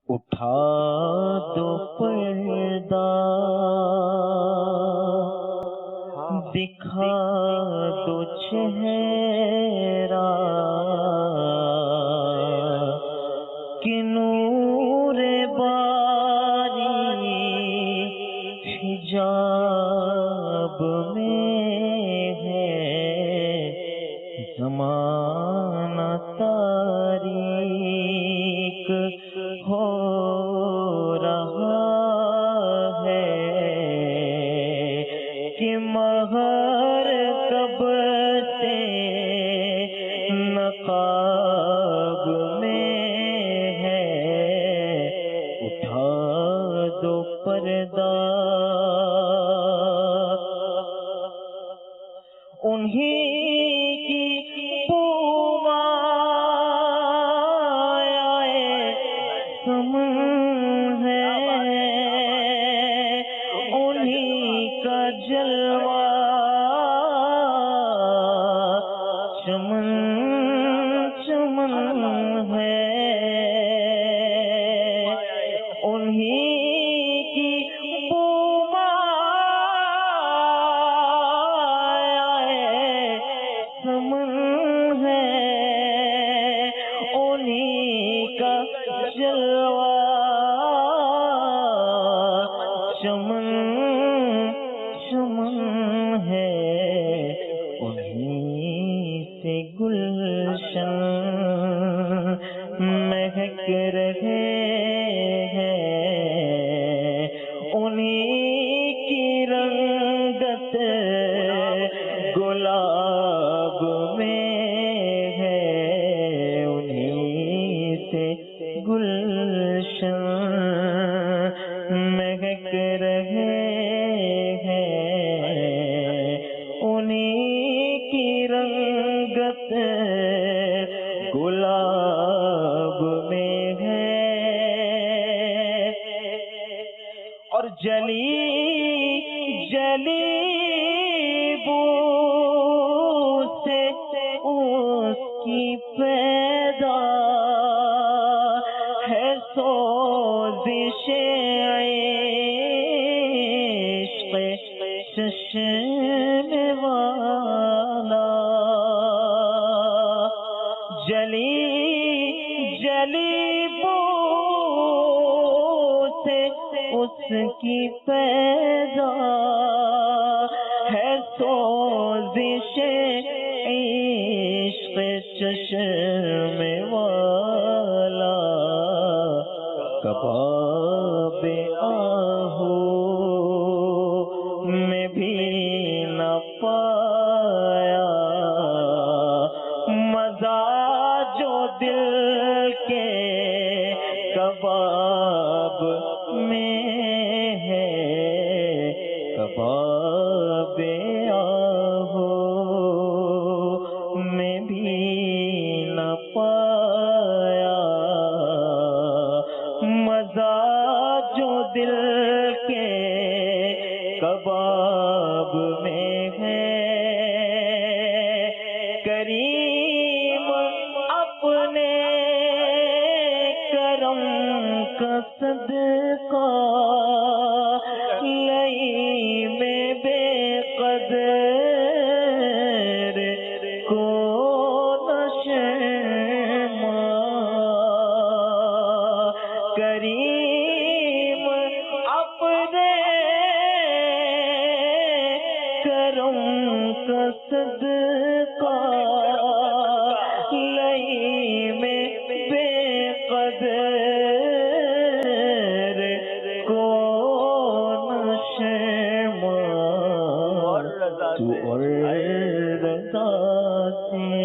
اٹھا دو پردہ، دکھا دو چہرہ، کہ نور باری حجاب میں ہے، زمانہ تاریک ہو رہا ہے، کہ مہر کب سے نقاب میں ہے، اٹھا دو پردہ، انہی کی جلوہ چمن چمن ہے، انہی کی سمن ہے، انہی کا جلوہ چمن چمن ہے، انہی سے گلشن مہک رہے ہیں، انہی کی رنگت گلاب میں ہے، انہی سے گلشن مہک رہے رنگت گلاب میں ہے، اور جلی جلی بو سے اس کی پیدا ہے سوزش عشق چشم والا، جلی جلی بو سے اس کی پیدا ہے سوزش عشق چشم والا، کباب آہو میں بھی نہ پایا مزہ جو دل کے کباب میں ہے، کباب آہو میں بھی نہ پایا مزہ جو دل کے کباب میں ہے، کریم اپنے کرم کا صدقہ لئی میں بے قدر کو نشما، کریم اپنے کرم کا صدقہ لئی میں بے قدر کو نشما، تو اور رضا سے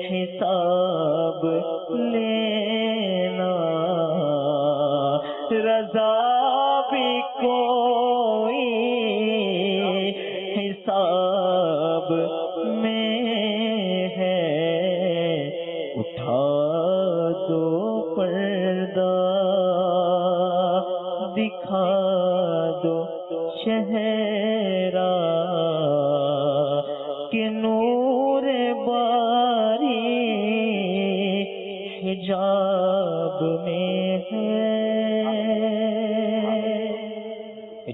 حساب لینا، رضا بھی کوئی حساب میں ہے، اٹھا دو پردہ، دکھا دو چہرہ، کہ نور باری حجاب خواب میں ہے